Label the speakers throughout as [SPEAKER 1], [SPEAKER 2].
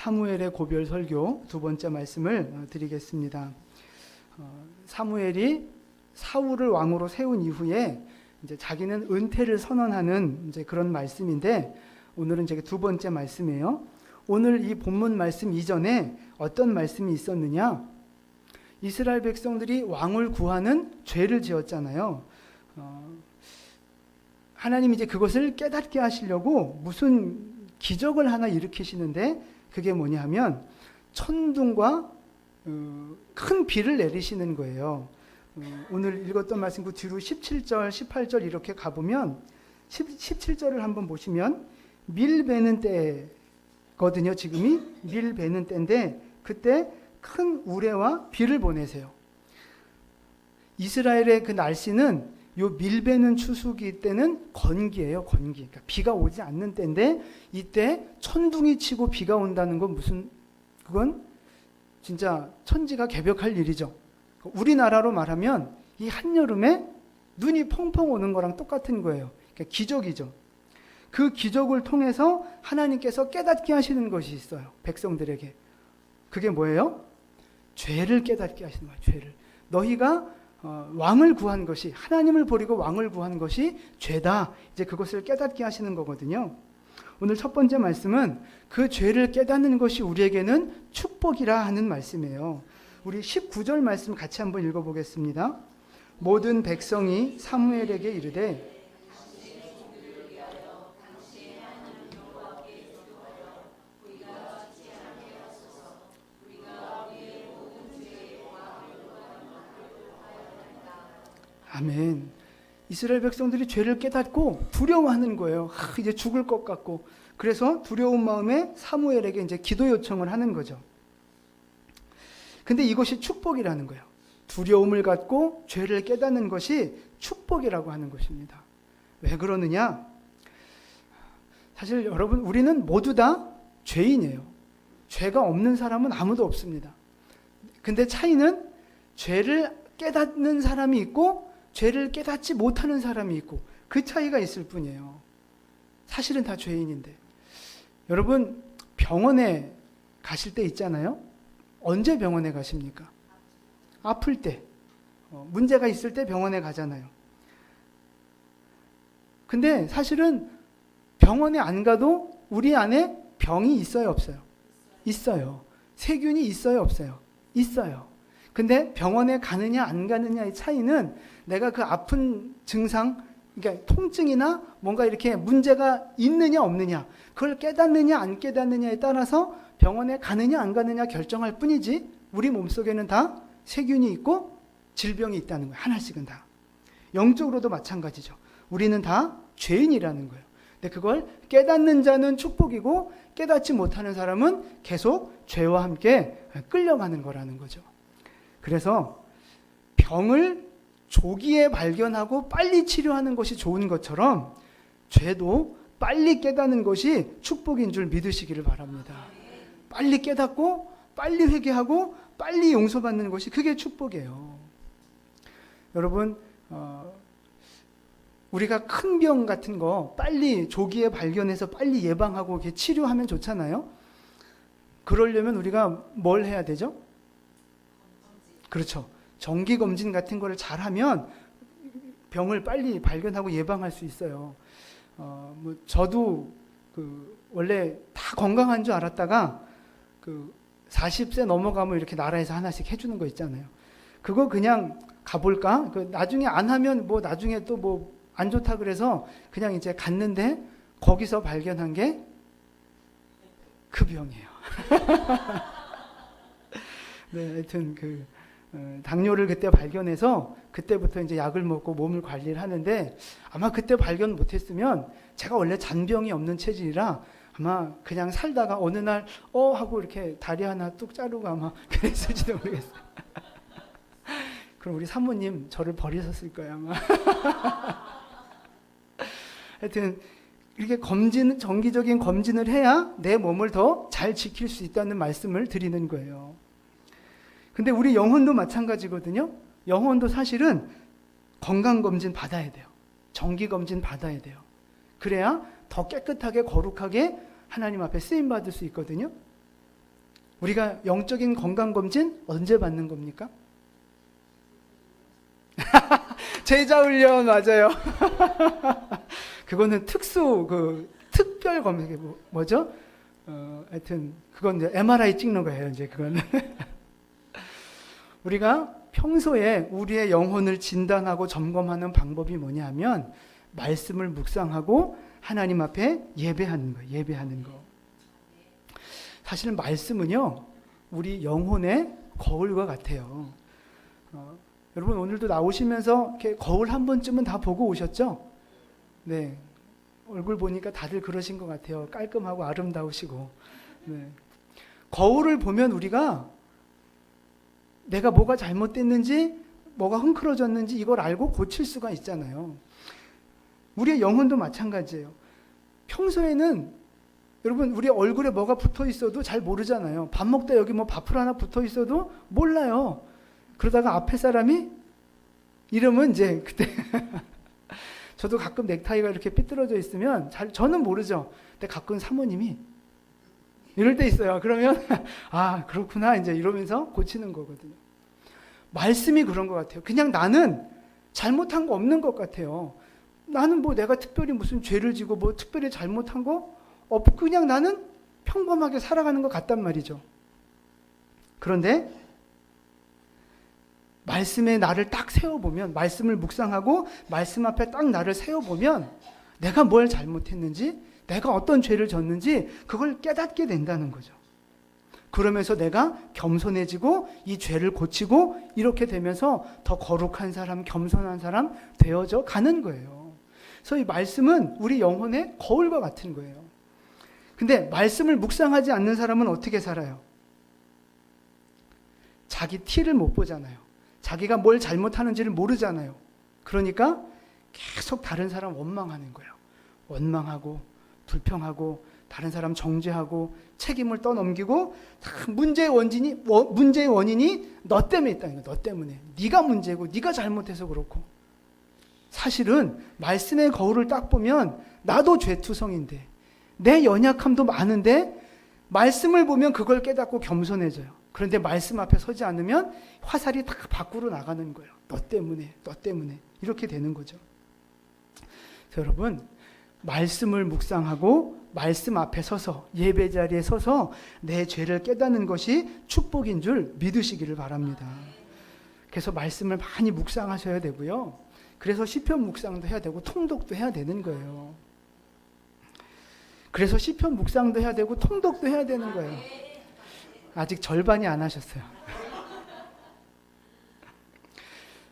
[SPEAKER 1] 사무엘의 고별 설교 두 번째 말씀을 드리겠습니다. 사무엘이 사울을 왕으로 세운 이후에 이제 자기는 은퇴를 선언하는 이제 그런 말씀인데, 오늘은 이제 두 번째 말씀이에요. 오늘 이 본문 말씀 이전에 어떤 말씀이 있었느냐? 이스라엘 백성들이 왕을 구하는 죄를 지었잖아요. 하나님이 이제 그것을 깨닫게 하시려고 무슨 기적을 하나 일으키시는데, 그게 뭐냐 하면 천둥과 큰 비를 내리시는 거예요. 오늘 읽었던 말씀 그 뒤로 17절, 18절 이렇게 가보면 17절을 한번 보시면 밀 베는 때거든요. 지금이 밀 베는 때인데 그때 큰 우레와 비를 보내세요. 이스라엘의 그 날씨는 요 밀 베는 추수기 때는 건기예요. 건기. 그러니까 비가 오지 않는 때인데 이때 천둥이 치고 비가 온다는 건 그건 진짜 천지가 개벽할 일이죠. 우리나라로 말하면 이 한여름에 눈이 펑펑 오는 거랑 똑같은 거예요. 그러니까 기적이죠. 그 기적을 통해서 하나님께서 깨닫게 하시는 것이 있어요. 백성들에게. 그게 뭐예요? 죄를 깨닫게 하시는 거예요. 죄를. 너희가 왕을 구한 것이, 하나님을 버리고 왕을 구한 것이 죄다. 이제 그것을 깨닫게 하시는 거거든요. 오늘 첫 번째 말씀은 그 죄를 깨닫는 것이 우리에게는 축복이라 하는 말씀이에요. 우리 19절 말씀 같이 한번 읽어보겠습니다. 모든 백성이 사무엘에게 이르되 아멘. 이스라엘 백성들이 죄를 깨닫고 두려워하는 거예요. 이제 죽을 것 같고. 그래서 두려운 마음에 사무엘에게 이제 기도 요청을 하는 거죠. 근데 이것이 축복이라는 거예요. 두려움을 갖고 죄를 깨닫는 것이 축복이라고 하는 것입니다. 왜 그러느냐? 사실 여러분, 우리는 모두 다 죄인이에요. 죄가 없는 사람은 아무도 없습니다. 근데 차이는 죄를 깨닫는 사람이 있고 죄를 깨닫지 못하는 사람이 있고, 그 차이가 있을 뿐이에요. 사실은 다 죄인인데. 여러분, 병원에 가실 때 있잖아요. 언제 병원에 가십니까? 아플 때, 문제가 있을 때 병원에 가잖아요. 근데 사실은 병원에 안 가도 우리 안에 병이 있어요, 없어요? 있어요. 세균이 있어요, 없어요? 있어요. 근데 병원에 가느냐 안 가느냐의 차이는 내가 그 아픈 증상, 그러니까 통증이나 뭔가 이렇게 문제가 있느냐 없느냐, 그걸 깨닫느냐 안 깨닫느냐에 따라서 병원에 가느냐 안 가느냐 결정할 뿐이지, 우리 몸속에는 다 세균이 있고 질병이 있다는 거예요. 하나씩은 다. 영적으로도 마찬가지죠. 우리는 다 죄인이라는 거예요. 근데 그걸 깨닫는 자는 축복이고 깨닫지 못하는 사람은 계속 죄와 함께 끌려가는 거라는 거죠. 그래서 병을 조기에 발견하고 빨리 치료하는 것이 좋은 것처럼 죄도 빨리 깨닫는 것이 축복인 줄 믿으시기를 바랍니다. 빨리 깨닫고 빨리 회개하고 빨리 용서받는 것이 그게 축복이에요. 여러분, 우리가 큰 병 같은 거 빨리 조기에 발견해서 빨리 예방하고 이렇게 치료하면 좋잖아요. 그러려면 우리가 뭘 해야 되죠? 그렇죠. 정기검진 같은 거를 잘하면 병을 빨리 발견하고 예방할 수 있어요. 저도 원래 다 건강한 줄 알았다가 40세 넘어가면 이렇게 나라에서 하나씩 해주는 거 있잖아요. 그거 그냥 가볼까? 나중에 안 하면 나중에 또 안 좋다 그래서 그냥 이제 갔는데 거기서 발견한 게 그 병이에요. 네, 하여튼 당뇨를 그때 발견해서 그때부터 이제 약을 먹고 몸을 관리를 하는데, 아마 그때 발견 못했으면 제가 원래 잔병이 없는 체질이라 아마 그냥 살다가 어느 날 하고 이렇게 다리 하나 뚝 자르고 아마 그랬을지도 모르겠어요. 그럼 우리 사모님 저를 버리셨을 거예요 아마. 하여튼 이렇게 정기적인 검진을 해야 내 몸을 더 잘 지킬 수 있다는 말씀을 드리는 거예요. 근데 우리 영혼도 마찬가지거든요. 영혼도 사실은 건강검진 받아야 돼요. 정기검진 받아야 돼요. 그래야 더 깨끗하게 거룩하게 하나님 앞에 쓰임받을 수 있거든요. 우리가 영적인 건강검진 언제 받는 겁니까? 제자훈련 맞아요. 그거는 특별 검색이 뭐죠? 하여튼 그건 이제 MRI 찍는 거예요. 이제 그거는 우리가 평소에 우리의 영혼을 진단하고 점검하는 방법이 뭐냐면 말씀을 묵상하고 하나님 앞에 예배하는 거예요. 예배하는 거. 사실 말씀은요, 우리 영혼의 거울과 같아요. 여러분 오늘도 나오시면서 이렇게 거울 한 번쯤은 다 보고 오셨죠? 네, 얼굴 보니까 다들 그러신 것 같아요. 깔끔하고 아름다우시고. 네. 거울을 보면 우리가 내가 뭐가 잘못됐는지, 뭐가 흥크러졌는지 이걸 알고 고칠 수가 있잖아요. 우리의 영혼도 마찬가지예요. 평소에는 여러분 우리 얼굴에 뭐가 붙어 있어도 잘 모르잖아요. 밥 먹다 여기 뭐 밥풀 하나 붙어 있어도 몰라요. 그러다가 앞에 사람이 이러면 이제 그때 저도 가끔 넥타이가 이렇게 삐뚤어져 있으면 저는 모르죠. 근데 가끔 사모님이 이럴 때 있어요. 그러면 아 그렇구나 이제 이러면서 고치는 거거든요. 말씀이 그런 것 같아요. 그냥 나는 잘못한 거 없는 것 같아요. 나는 뭐 내가 특별히 무슨 죄를 지고 뭐 특별히 잘못한 거 없고 그냥 나는 평범하게 살아가는 것 같단 말이죠. 그런데 말씀에 나를 딱 세워보면, 말씀을 묵상하고 말씀 앞에 딱 나를 세워보면 내가 뭘 잘못했는지, 내가 어떤 죄를 졌는지 그걸 깨닫게 된다는 거죠. 그러면서 내가 겸손해지고 이 죄를 고치고 이렇게 되면서 더 거룩한 사람, 겸손한 사람 되어져 가는 거예요. 그래서 이 말씀은 우리 영혼의 거울과 같은 거예요. 근데 말씀을 묵상하지 않는 사람은 어떻게 살아요? 자기 티를 못 보잖아요. 자기가 뭘 잘못하는지를 모르잖아요. 그러니까 계속 다른 사람 원망하는 거예요. 원망하고 불평하고 다른 사람 정죄하고 책임을 떠넘기고 문제의 원인이 너 때문에 있다는 거예요. 너 때문에. 네가 문제고 네가 잘못해서 그렇고. 사실은 말씀의 거울을 딱 보면 나도 죄투성인데 내 연약함도 많은데 말씀을 보면 그걸 깨닫고 겸손해져요. 그런데 말씀 앞에 서지 않으면 화살이 다 밖으로 나가는 거예요. 너 때문에 이렇게 되는 거죠. 여러분 말씀을 묵상하고 말씀 앞에 서서 예배 자리에 서서 내 죄를 깨닫는 것이 축복인 줄 믿으시기를 바랍니다. 그래서 말씀을 많이 묵상하셔야 되고요. 그래서 시편 묵상도 해야 되고 통독도 해야 되는 거예요. 그래서 시편 묵상도 해야 되고 통독도 해야 되는 거예요. 아직 절반이 안 하셨어요.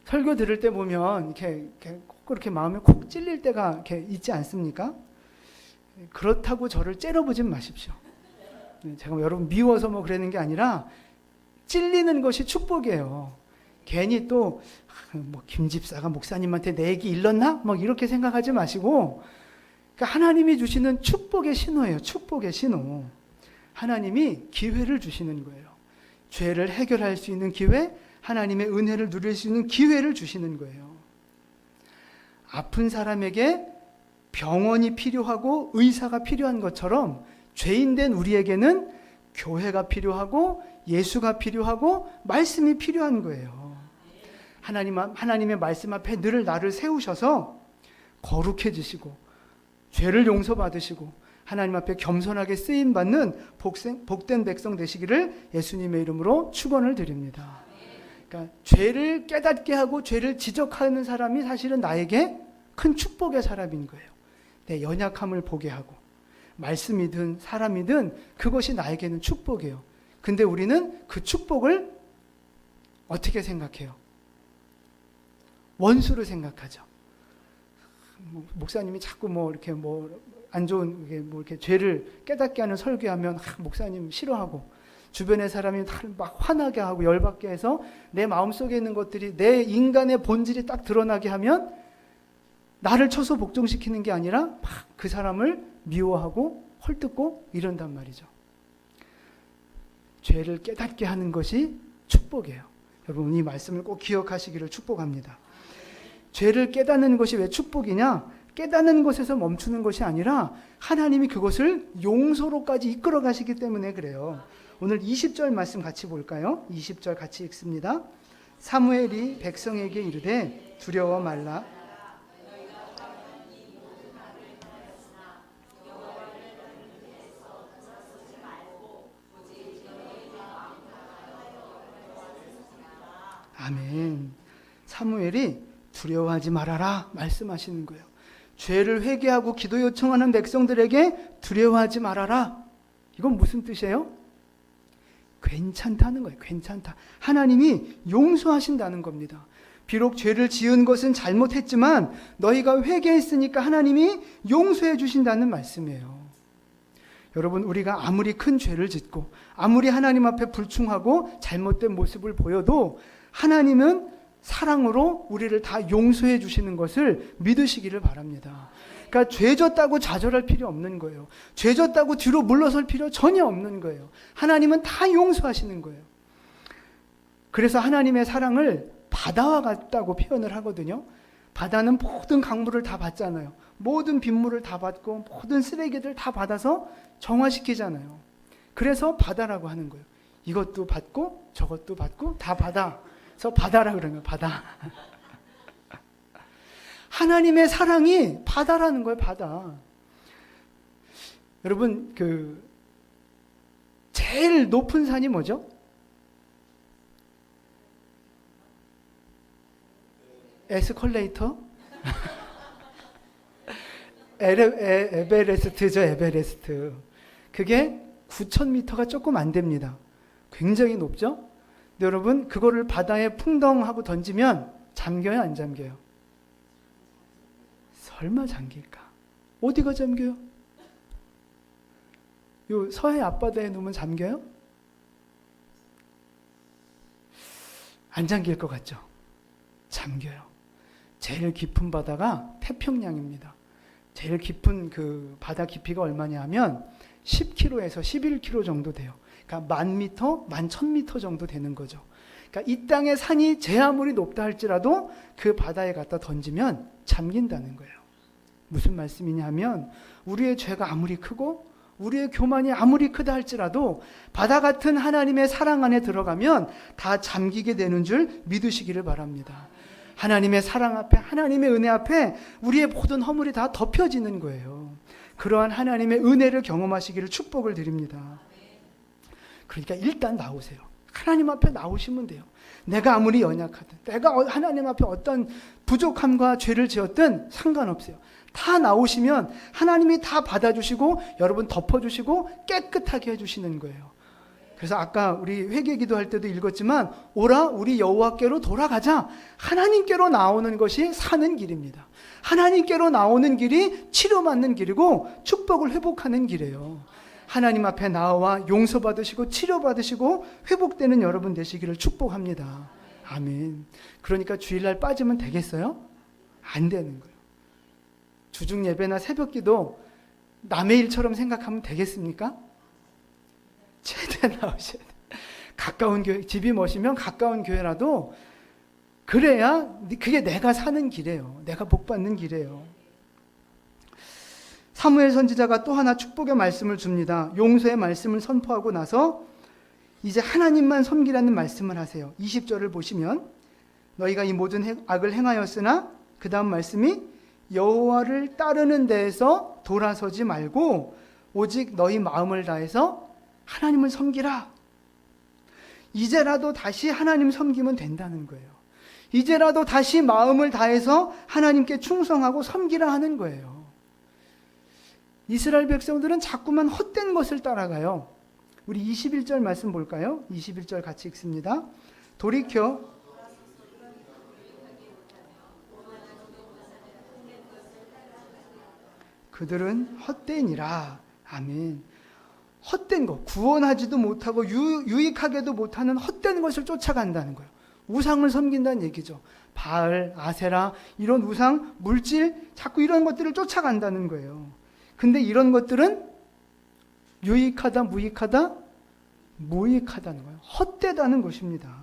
[SPEAKER 1] 설교 들을 때 보면 이렇게 그렇게 마음에 콕 찔릴 때가 이렇게 있지 않습니까? 그렇다고 저를 째려보진 마십시오. 제가 여러분 미워서 뭐 그러는 게 아니라 찔리는 것이 축복이에요. 괜히 또 뭐 김 집사가 목사님한테 내 얘기 일렀나? 막 이렇게 생각하지 마시고, 그러니까 하나님이 주시는 축복의 신호예요. 축복의 신호. 하나님이 기회를 주시는 거예요. 죄를 해결할 수 있는 기회, 하나님의 은혜를 누릴 수 있는 기회를 주시는 거예요. 아픈 사람에게 병원이 필요하고 의사가 필요한 것처럼 죄인된 우리에게는 교회가 필요하고 예수가 필요하고 말씀이 필요한 거예요. 하나님의 말씀 앞에 늘 나를 세우셔서 거룩해지시고 죄를 용서받으시고 하나님 앞에 겸손하게 쓰임받는 복된 백성 되시기를 예수님의 이름으로 축원을 드립니다. 그러니까 죄를 깨닫게 하고 죄를 지적하는 사람이 사실은 나에게 큰 축복의 사람인 거예요. 내 연약함을 보게 하고 말씀이든 사람이든 그것이 나에게는 축복이에요. 근데 우리는 그 축복을 어떻게 생각해요? 원수로 생각하죠. 목사님이 자꾸 뭐 이렇게 뭐 안 좋은 뭐 이렇게 죄를 깨닫게 하는 설교하면 목사님 싫어하고 주변의 사람이 막 화나게 하고 열받게 해서 내 마음속에 있는 것들이 내 인간의 본질이 딱 드러나게 하면 나를 쳐서 복종시키는 게 아니라 막 그 사람을 미워하고 헐뜯고 이런단 말이죠. 죄를 깨닫게 하는 것이 축복이에요. 여러분 이 말씀을 꼭 기억하시기를 축복합니다. 죄를 깨닫는 것이 왜 축복이냐? 깨닫는 것에서 멈추는 것이 아니라 하나님이 그것을 용서로까지 이끌어 가시기 때문에 그래요. 오늘 20절 말씀 같이 볼까요? 20절 같이 읽습니다. 사무엘이 백성에게 이르되 두려워 말라. 아멘. 사무엘이 두려워하지 말아라 말씀하시는 거예요. 죄를 회개하고 기도 요청하는 백성들에게 두려워하지 말아라. 이건 무슨 뜻이에요? 괜찮다는 거예요. 괜찮다. 하나님이 용서하신다는 겁니다. 비록 죄를 지은 것은 잘못했지만 너희가 회개했으니까 하나님이 용서해 주신다는 말씀이에요. 여러분, 우리가 아무리 큰 죄를 짓고 아무리 하나님 앞에 불충하고 잘못된 모습을 보여도 하나님은 사랑으로 우리를 다 용서해 주시는 것을 믿으시기를 바랍니다. 그러니까 죄 졌다고 좌절할 필요 없는 거예요. 죄 졌다고 뒤로 물러설 필요 전혀 없는 거예요. 하나님은 다 용서하시는 거예요. 그래서 하나님의 사랑을 바다와 같다고 표현을 하거든요. 바다는 모든 강물을 다 받잖아요. 모든 빗물을 다 받고 모든 쓰레기들 다 받아서 정화시키잖아요. 그래서 바다라고 하는 거예요. 이것도 받고 저것도 받고 다 받아. 그래서 바다라 그러는 거예요. 바다. 하나님의 사랑이 바다라는 거예요. 바다. 여러분, 제일 높은 산이 뭐죠? 에스컬레이터? 에베레스트죠. 에베레스트. 그게 9,000m가 조금 안 됩니다. 굉장히 높죠? 근데 여러분, 그거를 바다에 풍덩하고 던지면 잠겨요, 안 잠겨요? 설마 잠길까? 어디가 잠겨요? 요 서해 앞바다에 놓으면 잠겨요? 안 잠길 것 같죠? 잠겨요. 제일 깊은 바다가 태평양입니다. 제일 깊은 그 바다 깊이가 얼마냐 하면 10km에서 11km 정도 돼요. 그러니까 10,000m, 11,000m 정도 되는 거죠. 그러니까 이 땅의 산이 제 아무리 높다 할지라도 그 바다에 갖다 던지면 잠긴다는 거예요. 무슨 말씀이냐 하면 우리의 죄가 아무리 크고 우리의 교만이 아무리 크다 할지라도 바다 같은 하나님의 사랑 안에 들어가면 다 잠기게 되는 줄 믿으시기를 바랍니다. 하나님의 사랑 앞에, 하나님의 은혜 앞에 우리의 모든 허물이 다 덮여지는 거예요. 그러한 하나님의 은혜를 경험하시기를 축복을 드립니다. 그러니까 일단 나오세요. 하나님 앞에 나오시면 돼요. 내가 아무리 연약하든, 내가 하나님 앞에 어떤 부족함과 죄를 지었든 상관없어요. 다 나오시면 하나님이 다 받아주시고 여러분 덮어주시고 깨끗하게 해주시는 거예요. 그래서 아까 우리 회개 기도할 때도 읽었지만 오라 우리 여호와께로 돌아가자. 하나님께로 나오는 것이 사는 길입니다. 하나님께로 나오는 길이 치료받는 길이고 축복을 회복하는 길이에요. 하나님 앞에 나와 용서받으시고 치료받으시고 회복되는 여러분 되시기를 축복합니다. 아멘. 그러니까 주일날 빠지면 되겠어요? 안 되는 거예요. 주중 예배나 새벽 기도 남의 일처럼 생각하면 되겠습니까? 최대한 나오셔야 돼요. 가까운 교회, 집이 머시면 가까운 교회라도 그래야 그게 내가 사는 길이에요. 내가 복받는 길이에요. 사무엘 선지자가 또 하나 축복의 말씀을 줍니다. 용서의 말씀을 선포하고 나서 이제 하나님만 섬기라는 말씀을 하세요. 20절을 보시면 너희가 이 모든 악을 행하였으나 그 다음 말씀이 여호와를 따르는 데에서 돌아서지 말고 오직 너희 마음을 다해서 하나님을 섬기라. 이제라도 다시 하나님 섬기면 된다는 거예요. 이제라도 다시 마음을 다해서 하나님께 충성하고 섬기라 하는 거예요. 이스라엘 백성들은 자꾸만 헛된 것을 따라가요. 우리 21절 말씀 볼까요? 21절 같이 읽습니다. 돌이켜 그들은 헛되니라. 아멘. 헛된 것, 구원하지도 못하고 유익하게도 못하는 헛된 것을 쫓아간다는 거예요. 우상을 섬긴다는 얘기죠. 바알, 아세라 이런 우상, 물질 자꾸 이런 것들을 쫓아간다는 거예요. 근데 이런 것들은 유익하다, 무익하다, 무익하다는 거예요. 헛되다는 것입니다.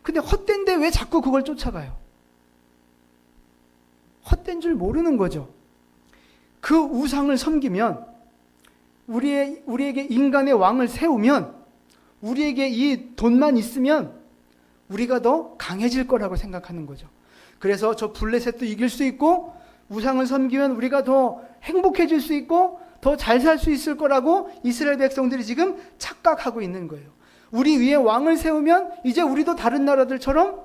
[SPEAKER 1] 근데 헛된데 왜 자꾸 그걸 쫓아가요? 헛된 줄 모르는 거죠. 그 우상을 섬기면, 우리에게 인간의 왕을 세우면, 우리에게 이 돈만 있으면 우리가 더 강해질 거라고 생각하는 거죠. 그래서 저 블레셋도 이길 수 있고, 우상을 섬기면 우리가 더 행복해질 수 있고 더 잘 살 수 있을 거라고 이스라엘 백성들이 지금 착각하고 있는 거예요. 우리 위에 왕을 세우면 이제 우리도 다른 나라들처럼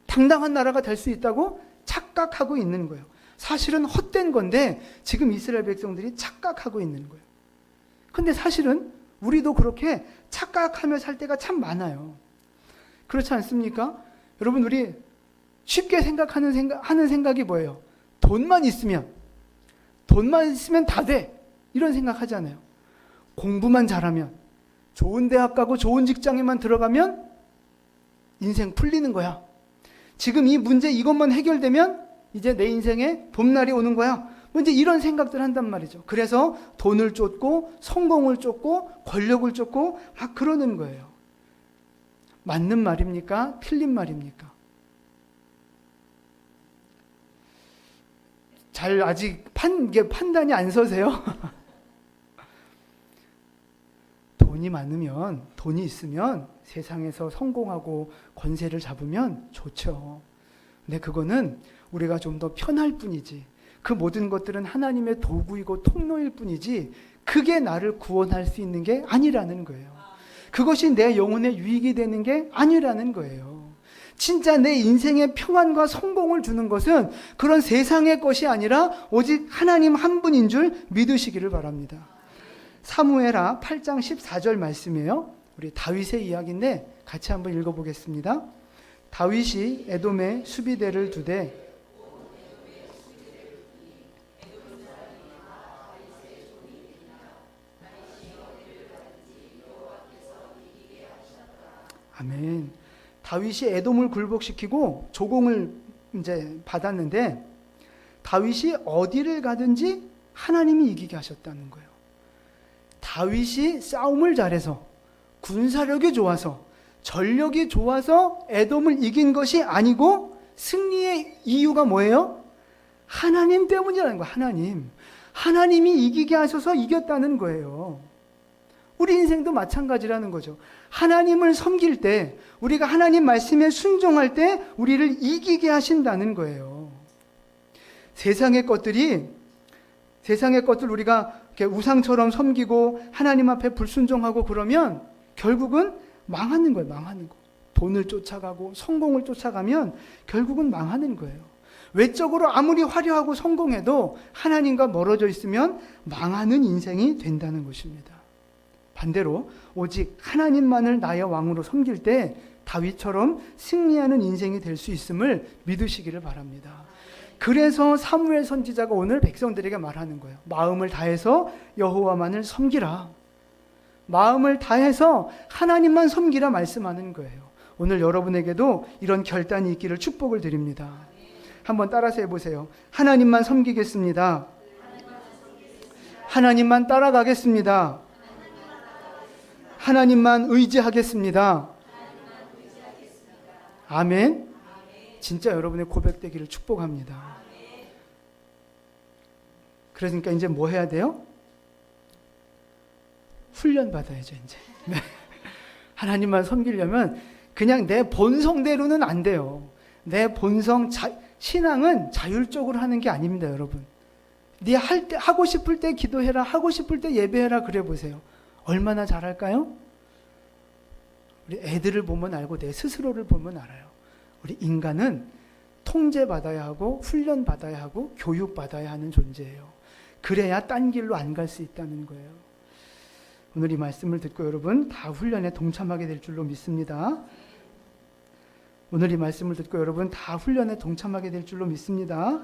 [SPEAKER 1] 당당한 나라가 될 수 있다고 착각하고 있는 거예요. 사실은 헛된 건데 지금 이스라엘 백성들이 착각하고 있는 거예요. 근데 사실은 우리도 그렇게 착각하며 살 때가 참 많아요. 그렇지 않습니까? 여러분, 우리 쉽게 하는 생각이 뭐예요? 돈만 있으면 다 돼. 이런 생각하잖아요. 공부만 잘하면, 좋은 대학 가고 좋은 직장에만 들어가면 인생 풀리는 거야. 지금 이 문제 이것만 해결되면 이제 내 인생에 봄날이 오는 거야. 이제 이런 생각들 한단 말이죠. 그래서 돈을 쫓고 성공을 쫓고 권력을 쫓고 막 그러는 거예요. 맞는 말입니까? 틀린 말입니까? 잘 아직 판단이 안 서세요? 돈이 많으면, 돈이 있으면 세상에서 성공하고 권세를 잡으면 좋죠. 근데 그거는 우리가 좀 더 편할 뿐이지, 그 모든 것들은 하나님의 도구이고 통로일 뿐이지 그게 나를 구원할 수 있는 게 아니라는 거예요. 그것이 내 영혼에 유익이 되는 게 아니라는 거예요. 진짜 내 인생의 평안과 성공을 주는 것은 그런 세상의 것이 아니라 오직 하나님 한 분인 줄 믿으시기를 바랍니다. 사무엘하 8장 14절 말씀이에요. 우리 다윗의 이야기인데 같이 한번 읽어보겠습니다. 다윗이 에돔에 수비대를 두되 아멘. 다윗이 에돔을 굴복시키고 조공을 이제 받았는데 다윗이 어디를 가든지 하나님이 이기게 하셨다는 거예요. 다윗이 싸움을 잘해서 군사력이 좋아서 전력이 좋아서 에돔을 이긴 것이 아니고 승리의 이유가 뭐예요? 하나님 때문이라는 거예요. 하나님이 이기게 하셔서 이겼다는 거예요. 우리 인생도 마찬가지라는 거죠. 하나님을 섬길 때, 우리가 하나님 말씀에 순종할 때 우리를 이기게 하신다는 거예요. 세상의 것들 우리가 이렇게 우상처럼 섬기고 하나님 앞에 불순종하고 그러면 결국은 망하는 거예요. 망하는 거. 돈을 쫓아가고 성공을 쫓아가면 결국은 망하는 거예요. 외적으로 아무리 화려하고 성공해도 하나님과 멀어져 있으면 망하는 인생이 된다는 것입니다. 반대로 오직 하나님만을 나의 왕으로 섬길 때 다윗처럼 승리하는 인생이 될 수 있음을 믿으시기를 바랍니다. 그래서 사무엘 선지자가 오늘 백성들에게 말하는 거예요. 마음을 다해서 여호와만을 섬기라. 마음을 다해서 하나님만 섬기라 말씀하는 거예요. 오늘 여러분에게도 이런 결단이 있기를 축복을 드립니다. 한번 따라서 해보세요. 하나님만 섬기겠습니다. 하나님만 따라가겠습니다. 하나님만 의지하겠습니다. 아멘. 진짜 여러분의 고백되기를 축복합니다. 그러니까 이제 뭐 해야 돼요? 훈련 받아야죠, 이제. 네. 하나님만 섬기려면 그냥 내 본성대로는 안 돼요. 내 본성, 신앙은 자율적으로 하는 게 아닙니다, 여러분. 네 하고 싶을 때 기도해라, 하고 싶을 때 예배해라, 그래 보세요. 얼마나 잘할까요? 우리 애들을 보면 알고 내 스스로를 보면 알아요. 우리 인간은 통제받아야 하고 훈련받아야 하고 교육받아야 하는 존재예요. 그래야 딴 길로 안 갈 수 있다는 거예요. 오늘 이 말씀을 듣고 여러분 다 훈련에 동참하게 될 줄로 믿습니다. 오늘 이 말씀을 듣고 여러분 다 훈련에 동참하게 될 줄로 믿습니다.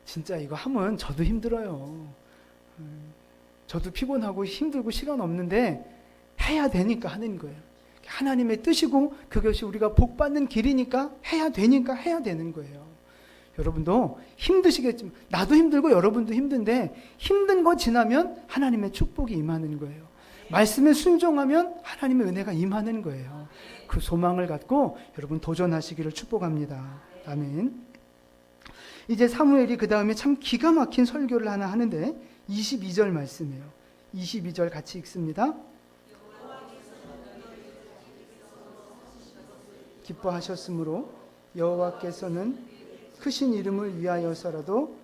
[SPEAKER 1] 진짜 이거 하면 저도 힘들어요. 저도 피곤하고 힘들고 시간 없는데 해야 되니까 하는 거예요. 하나님의 뜻이고 그것이 우리가 복받는 길이니까 해야 되니까 해야 되는 거예요. 여러분도 힘드시겠지만 나도 힘들고 여러분도 힘든데 힘든 거 지나면 하나님의 축복이 임하는 거예요. 말씀에 순종하면 하나님의 은혜가 임하는 거예요. 그 소망을 갖고 여러분 도전하시기를 축복합니다. 아멘. 이제 사무엘이 그 다음에 참 기가 막힌 설교를 하나 하는데 22절 말씀이에요. 22절 같이 읽습니다. 기뻐하셨으므로 여호와께서는 크신 이름을 위하여서라도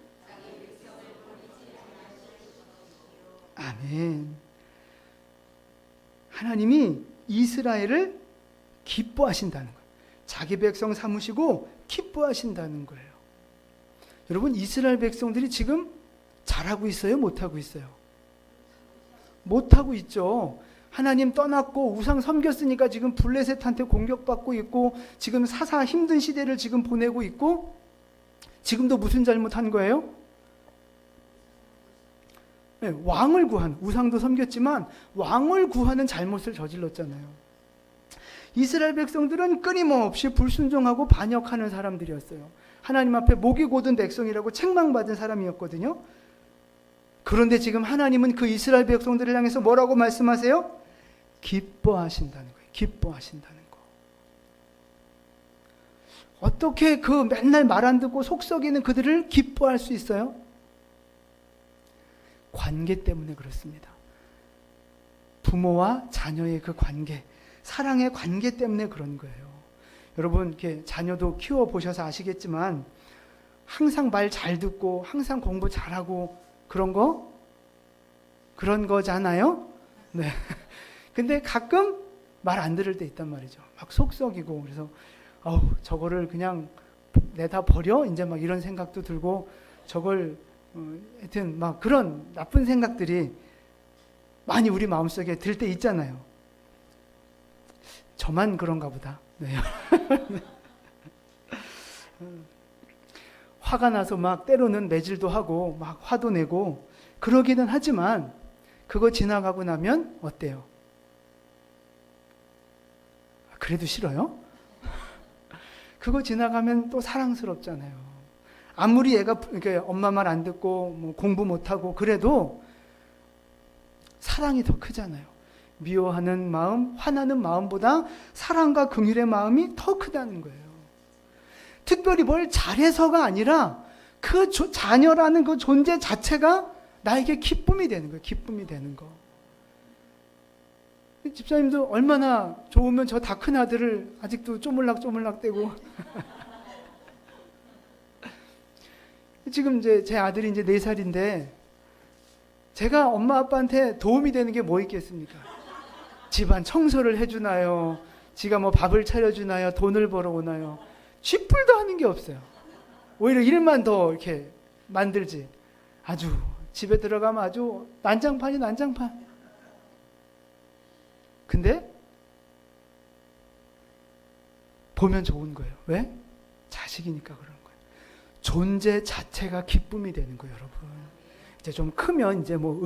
[SPEAKER 1] 아멘. 하나님이 이스라엘을 기뻐하신다는 거예요. 자기 백성 삼으시고 기뻐하신다는 거예요. 여러분, 이스라엘 백성들이 지금 잘하고 있어요? 못하고 있어요? 못하고 있죠. 하나님 떠났고 우상 섬겼으니까 지금 블레셋한테 공격받고 있고 지금 사사 힘든 시대를 지금 보내고 있고 지금도 무슨 잘못한 거예요? 네, 왕을 구한, 우상도 섬겼지만 왕을 구하는 잘못을 저질렀잖아요. 이스라엘 백성들은 끊임없이 불순종하고 반역하는 사람들이었어요. 하나님 앞에 목이 곧은 백성이라고 책망받은 사람이었거든요. 그런데 지금 하나님은 그 이스라엘 백성들을 향해서 뭐라고 말씀하세요? 기뻐하신다는 거예요. 기뻐하신다는 거. 어떻게 그 맨날 말 안 듣고 속 썩이는 그들을 기뻐할 수 있어요? 관계 때문에 그렇습니다. 부모와 자녀의 그 관계, 사랑의 관계 때문에 그런 거예요. 여러분, 이렇게 자녀도 키워보셔서 아시겠지만 항상 말 잘 듣고 항상 공부 잘하고 그런 거잖아요? 네. 근데 가끔 말 안 들을 때 있단 말이죠. 막 속썩이고 그래서 저거를 그냥 내다 버려? 이제 막 이런 생각도 들고 저걸 하여튼 막 그런 나쁜 생각들이 많이 우리 마음속에 들 때 있잖아요. 저만 그런가 보다. 네. 화가 나서 막 때로는 매질도 하고 막 화도 내고 그러기는 하지만 그거 지나가고 나면 어때요? 그래도 싫어요? 그거 지나가면 또 사랑스럽잖아요. 아무리 얘가 엄마 말 안 듣고 뭐 공부 못하고 그래도 사랑이 더 크잖아요. 미워하는 마음, 화나는 마음보다 사랑과 긍휼의 마음이 더 크다는 거예요. 특별히 뭘 잘해서가 아니라 그 자녀라는 그 존재 자체가 나에게 기쁨이 되는 거예요. 기쁨이 되는 거. 집사님도 얼마나 좋으면 저 다 큰 아들을 아직도 쪼물락쪼물락대고 지금 이제 제 아들이 이제 4살인데 제가 엄마 아빠한테 도움이 되는 게 뭐 있겠습니까? 집안 청소를 해주나요? 지가 뭐 밥을 차려주나요? 돈을 벌어오나요? 쥐뿔도 하는 게 없어요. 오히려 일만 더 이렇게 만들지. 아주 집에 들어가면 아주 난장판이 난장판. 근데 보면 좋은 거예요. 왜? 자식이니까 그런 거예요. 존재 자체가 기쁨이 되는 거예요, 여러분. 이제 좀 크면 이제 뭐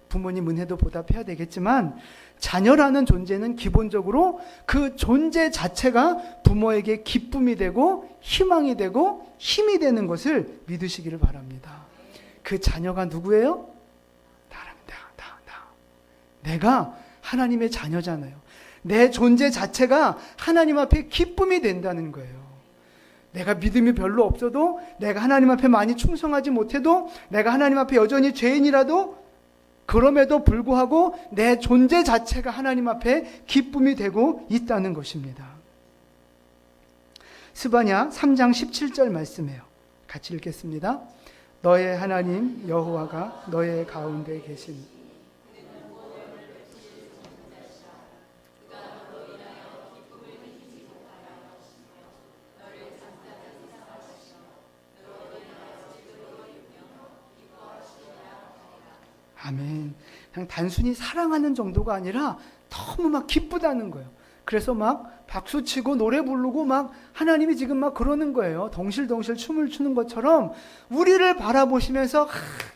[SPEAKER 1] 부모님 은혜도 보답해야 되겠지만 자녀라는 존재는 기본적으로 그 존재 자체가 부모에게 기쁨이 되고 희망이 되고 힘이 되는 것을 믿으시기를 바랍니다. 그 자녀가 누구예요? 나랍니다. 내가 하나님의 자녀잖아요. 내 존재 자체가 하나님 앞에 기쁨이 된다는 거예요. 내가 믿음이 별로 없어도, 내가 하나님 앞에 많이 충성하지 못해도, 내가 하나님 앞에 여전히 죄인이라도 그럼에도 불구하고 내 존재 자체가 하나님 앞에 기쁨이 되고 있다는 것입니다. 스바냐 3장 17절 말씀이에요. 같이 읽겠습니다. 너의 하나님 여호와가 너의 가운데 계신 아멘. 그냥 단순히 사랑하는 정도가 아니라 너무 막 기쁘다는 거예요. 그래서 막 박수치고 노래 부르고 막 하나님이 지금 막 그러는 거예요. 덩실덩실 춤을 추는 것처럼 우리를 바라보시면서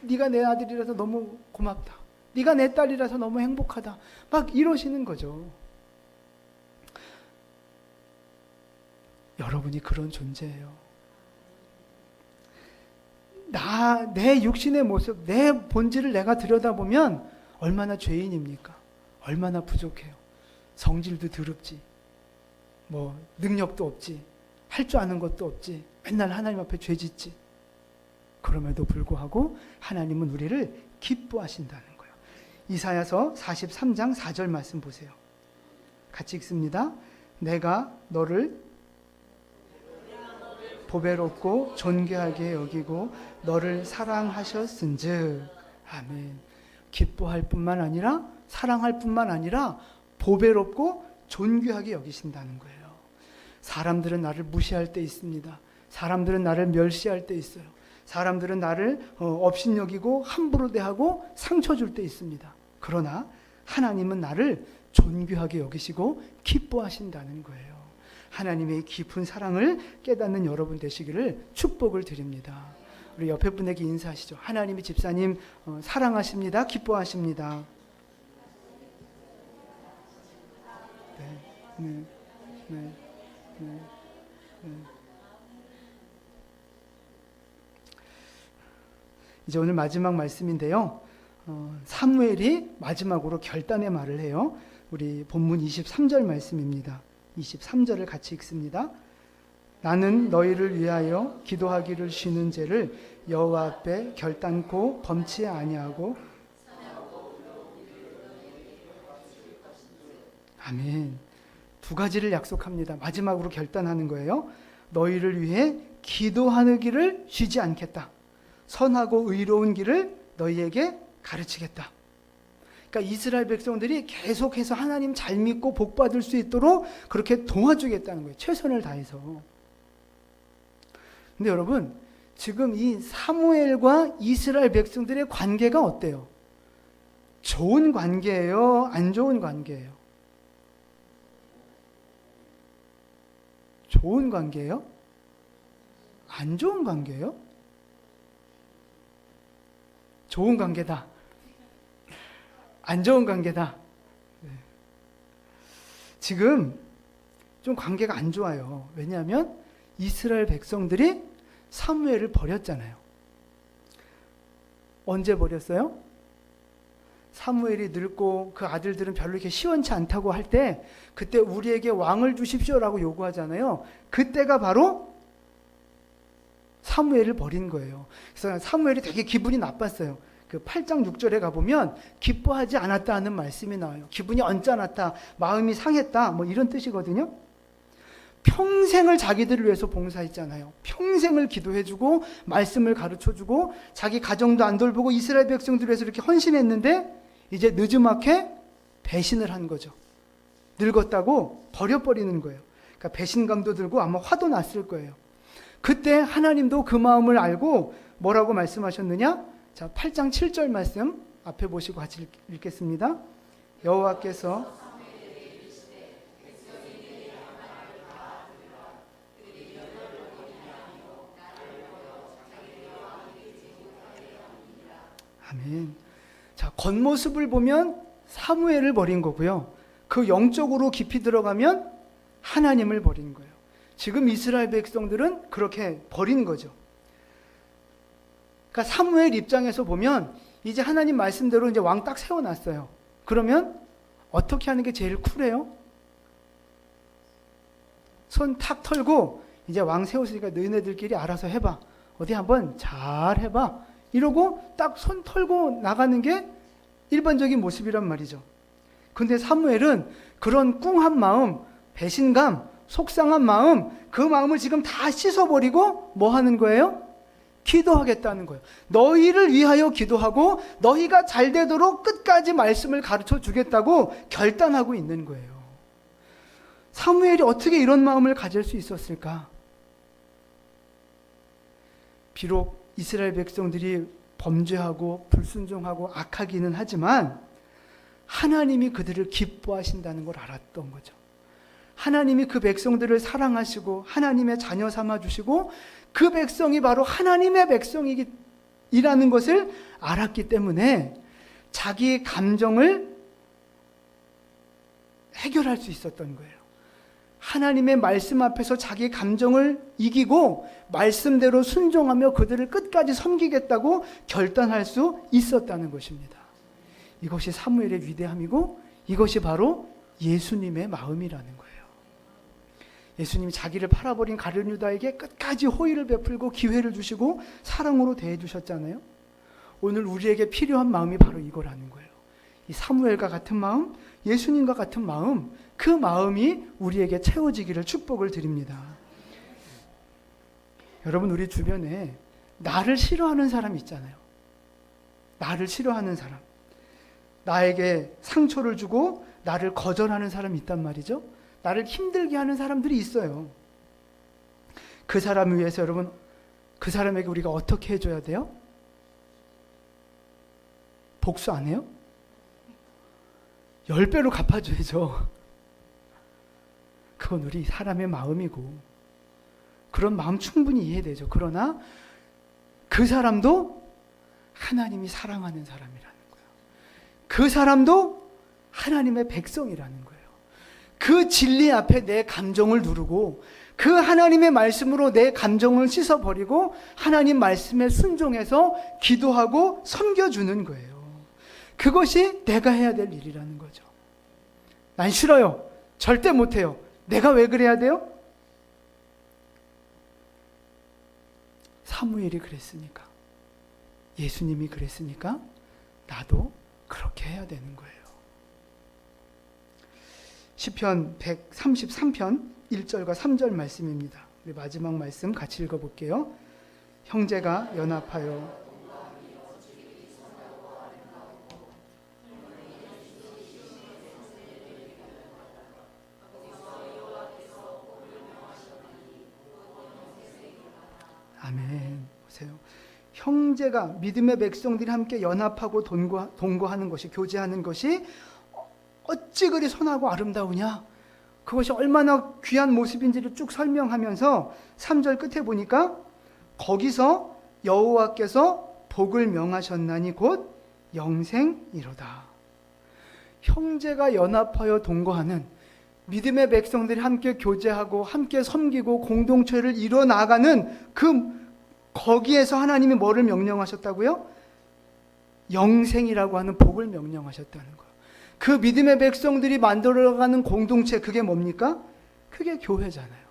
[SPEAKER 1] 네가 내 아들이라서 너무 고맙다. 네가 내 딸이라서 너무 행복하다. 막 이러시는 거죠. 여러분이 그런 존재예요. 내 육신의 모습, 내 본질을 내가 들여다보면 얼마나 죄인입니까? 얼마나 부족해요. 성질도 더럽지. 뭐 능력도 없지. 할 줄 아는 것도 없지. 맨날 하나님 앞에 죄 짓지. 그럼에도 불구하고 하나님은 우리를 기뻐하신다는 거예요. 이사야서 43장 4절 말씀 보세요. 같이 읽습니다. 내가 너를 보배롭고 존귀하게 여기고 너를 사랑하셨은즉. 아멘. 기뻐할 뿐만 아니라 사랑할 뿐만 아니라 보배롭고 존귀하게 여기신다는 거예요. 사람들은 나를 무시할 때 있습니다. 사람들은 나를 멸시할 때 있어요. 사람들은 나를 업신여기고 함부로 대하고 상처 줄 때 있습니다. 그러나 하나님은 나를 존귀하게 여기시고 기뻐하신다는 거예요. 하나님의 깊은 사랑을 깨닫는 여러분 되시기를 축복을 드립니다. 우리 옆에 분에게 인사하시죠. 하나님이 집사님 사랑하십니다. 기뻐하십니다. 네, 네, 네, 네. 이제 오늘 마지막 말씀인데요. 사무엘이 마지막으로 결단의 말을 해요. 우리 본문 23절 말씀입니다. 23절을 같이 읽습니다. 나는 너희를 위하여 기도하기를 쉬는 죄를 여호와 앞에 결단코 범치 아니하고. 아멘. 두 가지를 약속합니다. 마지막으로 결단하는 거예요. 너희를 위해 기도하기를 쉬지 않겠다. 선하고 의로운 길을 너희에게 가르치겠다. 그러니까 이스라엘 백성들이 계속해서 하나님 잘 믿고 복 받을 수 있도록 그렇게 도와주겠다는 거예요. 최선을 다해서. 근데 여러분, 지금 이 사무엘과 이스라엘 백성들의 관계가 어때요? 좋은 관계예요? 안 좋은 관계예요? 좋은 관계예요? 안 좋은 관계예요? 좋은 관계다. 안 좋은 관계다. 네. 지금 좀 관계가 안 좋아요. 왜냐하면 이스라엘 백성들이 사무엘을 버렸잖아요. 언제 버렸어요? 사무엘이 늙고 그 아들들은 별로 이렇게 시원치 않다고 할 때, 그때 우리에게 왕을 주십시오라고 요구하잖아요. 그때가 바로 사무엘을 버린 거예요. 그래서 사무엘이 되게 기분이 나빴어요. 그 8장 6절에 가보면 기뻐하지 않았다 하는 말씀이 나와요. 기분이 언짢았다, 마음이 상했다, 뭐 이런 뜻이거든요. 평생을 자기들을 위해서 봉사했잖아요. 평생을 기도해주고 말씀을 가르쳐주고 자기 가정도 안 돌보고 이스라엘 백성들을 위해서 이렇게 헌신했는데 이제 느지막이 배신을 한 거죠. 늙었다고 버려버리는 거예요. 그러니까 배신감도 들고 아마 화도 났을 거예요. 그때 하나님도 그 마음을 알고 뭐라고 말씀하셨느냐? 자, 8장 7절 말씀 앞에 보시고 같이 읽겠습니다. 여호와께서 아멘. 자, 겉모습을 보면 사무엘을 버린 거고요. 그 영적으로 깊이 들어가면 하나님을 버린 거예요. 지금 이스라엘 백성들은 그렇게 버린 거죠. 그러니까 사무엘 입장에서 보면 이제 하나님 말씀대로 이제 왕 딱 세워놨어요. 그러면 어떻게 하는 게 제일 쿨해요? 손 탁 털고 이제 왕 세웠으니까 너희네들끼리 알아서 해봐. 어디 한번 잘 해봐. 이러고 딱 손 털고 나가는 게 일반적인 모습이란 말이죠. 근데 사무엘은 그런 꿍한 마음, 배신감, 속상한 마음, 그 마음을 지금 다 씻어버리고 뭐 하는 거예요? 기도하겠다는 거예요. 너희를 위하여 기도하고 너희가 잘 되도록 끝까지 말씀을 가르쳐 주겠다고 결단하고 있는 거예요. 사무엘이 어떻게 이런 마음을 가질 수 있었을까? 비록 이스라엘 백성들이 범죄하고 불순종하고 악하기는 하지만 하나님이 그들을 기뻐하신다는 걸 알았던 거죠. 하나님이 그 백성들을 사랑하시고 하나님의 자녀 삼아주시고 그 백성이 바로 하나님의 백성이라는 것을 알았기 때문에 자기의 감정을 해결할 수 있었던 거예요. 하나님의 말씀 앞에서 자기 감정을 이기고 말씀대로 순종하며 그들을 끝까지 섬기겠다고 결단할 수 있었다는 것입니다. 이것이 사무엘의 위대함이고 이것이 바로 예수님의 마음이라는 거예요. 예수님이 자기를 팔아버린 가룟 유다에게 끝까지 호의를 베풀고 기회를 주시고 사랑으로 대해주셨잖아요. 오늘 우리에게 필요한 마음이 바로 이거라는 거예요. 이 사무엘과 같은 마음, 예수님과 같은 마음, 그 마음이 우리에게 채워지기를 축복을 드립니다. 여러분, 우리 주변에 나를 싫어하는 사람 있잖아요. 나를 싫어하는 사람, 나에게 상처를 주고 나를 거절하는 사람이 있단 말이죠. 나를 힘들게 하는 사람들이 있어요. 그 사람을 위해서 여러분, 그 사람에게 우리가 어떻게 해줘야 돼요? 복수 안 해요? 10배로 갚아줘야죠. 그건 우리 사람의 마음이고, 그런 마음 충분히 이해되죠. 그러나 그 사람도 하나님이 사랑하는 사람이라는 거예요. 그 사람도 하나님의 백성이라는 거예요. 그 진리 앞에 내 감정을 누르고 그 하나님의 말씀으로 내 감정을 씻어버리고 하나님 말씀에 순종해서 기도하고 섬겨주는 거예요. 그것이 내가 해야 될 일이라는 거죠. 난 싫어요. 절대 못해요. 내가 왜 그래야 돼요? 사무엘이 그랬으니까, 예수님이 그랬으니까 나도 그렇게 해야 되는 거예요. 시편 133편 1절과 3절 말씀입니다. 우리 마지막 말씀 같이 읽어볼게요. 형제가 연합하여 아멘. 보세요. 형제가, 믿음의 백성들이 함께 연합하고 동거하는 것이, 교제하는 것이 어찌 그리 선하고 아름다우냐, 그것이 얼마나 귀한 모습인지를 쭉 설명하면서 3절 끝에 보니까 거기서 여호와께서 복을 명하셨나니 곧 영생이로다. 형제가 연합하여 동거하는, 믿음의 백성들이 함께 교제하고 함께 섬기고 공동체를 이뤄나가는 거기에서 하나님이 뭐를 명령하셨다고요? 영생이라고 하는 복을 명령하셨다는 거예요. 그 믿음의 백성들이 만들어가는 공동체, 그게 뭡니까? 그게 교회잖아요.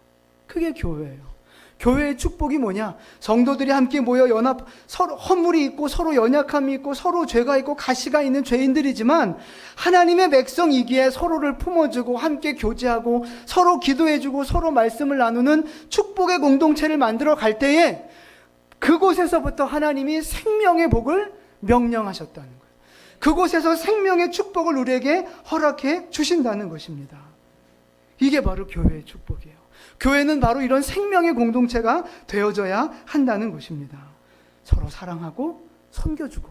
[SPEAKER 1] 그게 교회예요. 교회의 축복이 뭐냐? 성도들이 함께 모여 연합, 서로 허물이 있고 서로 연약함이 있고 서로 죄가 있고 가시가 있는 죄인들이지만 하나님의 백성이기에 서로를 품어주고 함께 교제하고 서로 기도해주고 서로 말씀을 나누는 축복의 공동체를 만들어 갈 때에 그곳에서부터 하나님이 생명의 복을 명령하셨다는 거예요. 그곳에서 생명의 축복을 우리에게 허락해 주신다는 것입니다. 이게 바로 교회의 축복이에요. 교회는 바로 이런 생명의 공동체가 되어져야 한다는 것입니다. 서로 사랑하고 섬겨주고,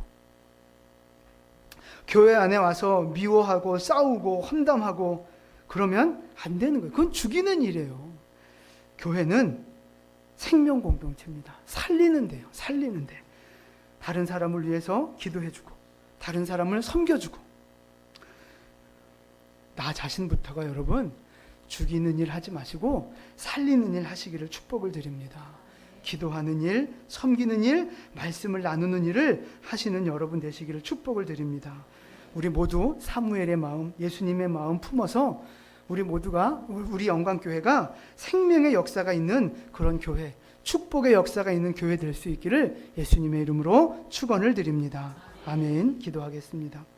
[SPEAKER 1] 교회 안에 와서 미워하고 싸우고 험담하고 그러면 안 되는 거예요. 그건 죽이는 일이에요. 교회는 생명 공동체입니다. 살리는 데요. 살리는 데. 다른 사람을 위해서 기도해주고 다른 사람을 섬겨주고, 나 자신부터가 여러분 죽이는 일 하지 마시고 살리는 일 하시기를 축복을 드립니다. 기도하는 일, 섬기는 일, 말씀을 나누는 일을 하시는 여러분 되시기를 축복을 드립니다. 우리 모두 사무엘의 마음, 예수님의 마음 품어서 우리 모두가, 우리 영광교회가 생명의 역사가 있는 그런 교회, 축복의 역사가 있는 교회 될 수 있기를 예수님의 이름으로 축원을 드립니다. 아멘. 기도하겠습니다.